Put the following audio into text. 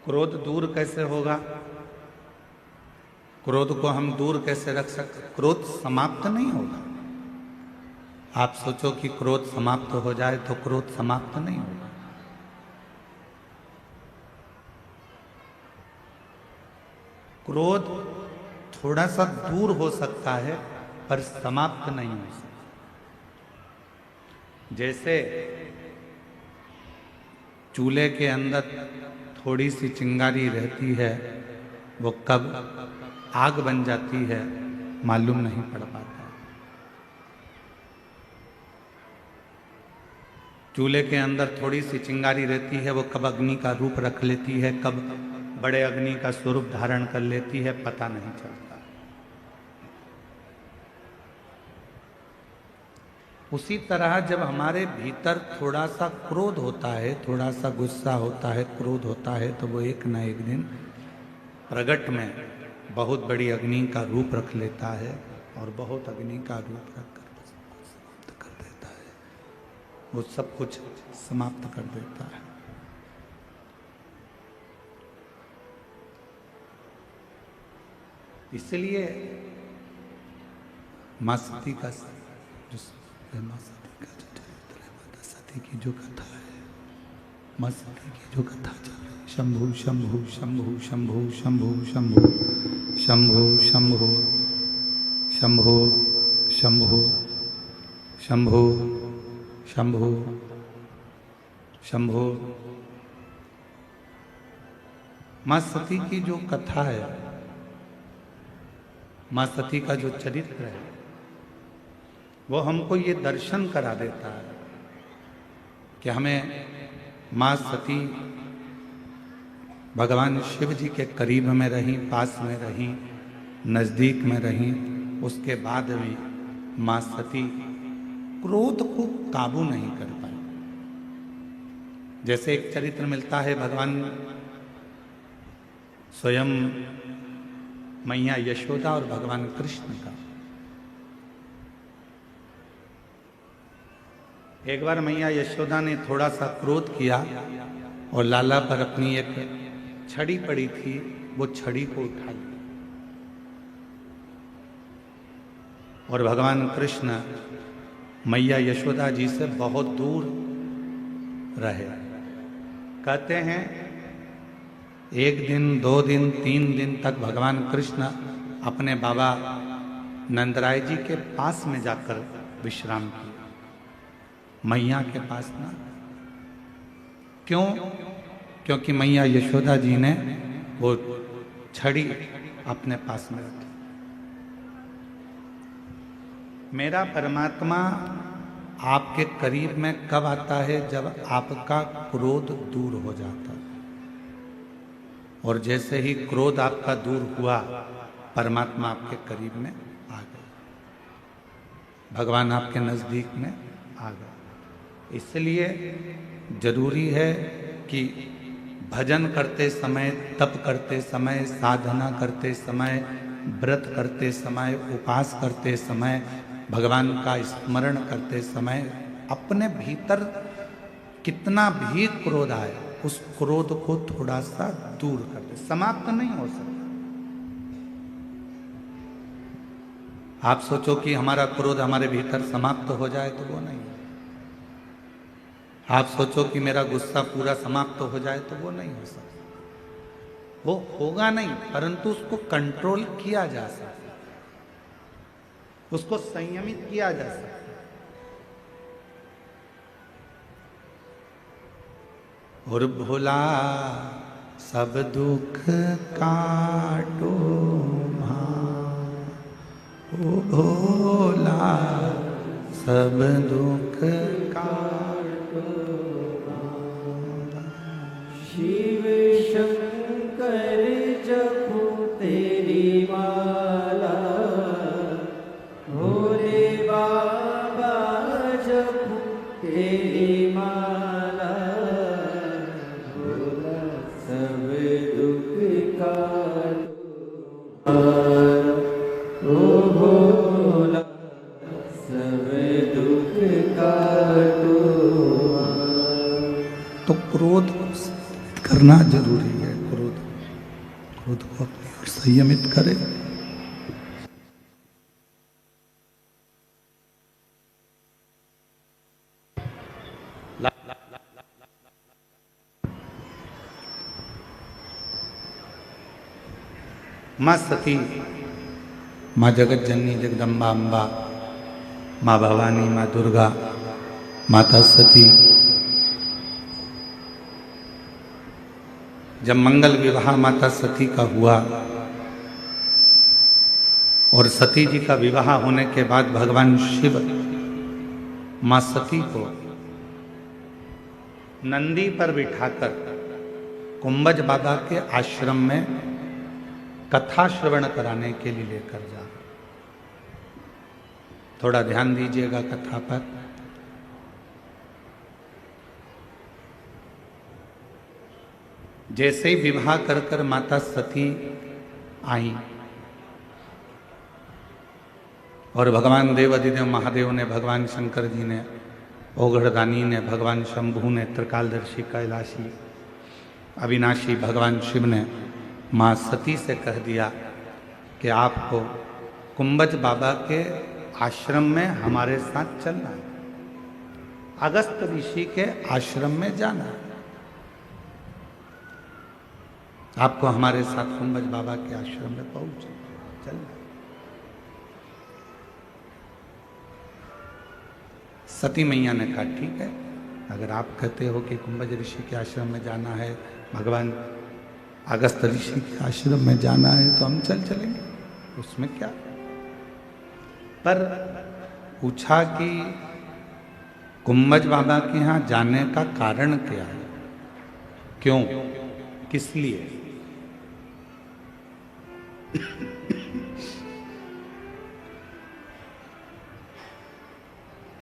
क्रोध दूर कैसे होगा? क्रोध को हम दूर कैसे रख सकते? क्रोध समाप्त नहीं होगा। आप सोचो कि क्रोध समाप्त हो जाए तो क्रोध समाप्त नहीं होगा। क्रोध थोड़ा सा दूर हो सकता है पर समाप्त नहीं हो सकता। जैसे चूल्हे के अंदर थोड़ी सी चिंगारी रहती है, वो कब आग बन जाती है मालूम नहीं पड़ पाता। चूल्हे के अंदर थोड़ी सी चिंगारी रहती है, वो कब अग्नि का रूप रख लेती है, कब बड़े अग्नि का स्वरूप धारण कर लेती है, पता नहीं चलता। उसी तरह जब हमारे भीतर थोड़ा सा क्रोध होता है, थोड़ा सा गुस्सा होता है, क्रोध होता है, तो वो एक न एक दिन प्रगट में बहुत बड़ी अग्नि का रूप रख लेता है और बहुत अग्नि का रूप रखकर समाप्त कर देता है। वो सब कुछ समाप्त कर देता है। इसलिए माँ सती का जो माँ सती का जो चरित्र है, माता सती की जो कथा है, माँ सती की जो कथा चल रही है, शंभु शंभु शंभु शंभु शंभु शंभु शंभु शंभु शंभु शंभु शंभु शंभु शंभु। माँ सती की जो कथा है, माँ सती का जो चरित्र है, वो हमको ये दर्शन करा देता है कि हमें माँ सती भगवान शिव जी के करीब में रही, पास में रही, नज़दीक में रही, उसके बाद भी माँ सती क्रोध को काबू नहीं कर पाई। जैसे एक चरित्र मिलता है भगवान स्वयं मैया यशोदा और भगवान कृष्ण का। एक बार मैया यशोदा ने थोड़ा सा क्रोध किया और लाला पर अपनी एक छड़ी पड़ी थी, वो छड़ी को उठा लिया और भगवान कृष्ण मैया यशोदा जी से बहुत दूर रहे। कहते हैं 1 दिन, 2 दिन, 3 दिन तक भगवान कृष्ण अपने बाबा नंदराय जी के पास में जाकर विश्राम किया, मैया के पास ना। क्यों? क्योंकि मैया यशोदा जी ने वो छड़ी अपने पास में रखी। मेरा परमात्मा आपके करीब में कब आता है? जब आपका क्रोध दूर हो जाता है। और जैसे ही क्रोध आपका दूर हुआ, परमात्मा आपके करीब में आ गए, भगवान आपके नजदीक में आ गए। इसलिए जरूरी है कि भजन करते समय, तप करते समय, साधना करते समय, व्रत करते समय, उपास करते समय, भगवान का स्मरण करते समय अपने भीतर कितना भी क्रोध आए, उस क्रोध को थोड़ा सा दूर कर दे। समाप्त नहीं हो सकता। आप सोचो कि हमारा क्रोध हमारे भीतर समाप्त हो जाए, तो वो नहीं। आप सोचो कि मेरा गुस्सा पूरा समाप्त हो जाए, तो वो नहीं हो सकता। वो होगा नहीं, परंतु उसको कंट्रोल किया जा सकता, उसको संयमित किया जा सकता। और भोला सब दुख काटो ओ भोला सब दुख काटो। शिव शंकर जपो तेरी माला, भोले बाबा जपो तेरी माला, भोला सब दुख काटो ओ भोला सब दुख काटो। तो क्रोध करना जरूरी है। क्रोध को अपनी ओर संयमित करें। माँ सती, माँ जगत जननी जगदम्बा अम्बा, माँ भवानी, माँ दुर्गा, माता सती, जब मंगल विवाह माता सती का हुआ और सती जी का विवाह होने के बाद भगवान शिव माँ सती को नंदी पर बिठाकर कुंभज बाबा के आश्रम में कथा श्रवण कराने के लिए लेकर जा। थोड़ा ध्यान दीजिएगा कथा पर। जैसे ही विवाह कर कर माता सती आई और भगवान देव अधिदेव महादेव ने, भगवान शंकर जी ने, ओघड़दानी ने, भगवान शंभू ने, त्रिकालदर्शी कैलाशी अविनाशी भगवान शिव ने माँ सती से कह दिया कि आपको कुंभज बाबा के आश्रम में हमारे साथ चलना है, अगस्त ऋषि के आश्रम में जाना है, आपको हमारे साथ कुंभज बाबा के आश्रम में चलना है। सती मैया ने कहा ठीक है, अगर आप कहते हो कि कुंभज ऋषि के आश्रम में जाना है, भगवान अगस्त ऋषि के आश्रम में जाना है, तो हम चलेंगे, उसमें क्या। पर पूछा कि कुंभज बाबा के यहाँ जाने का कारण क्या है, क्यों, किस लिए।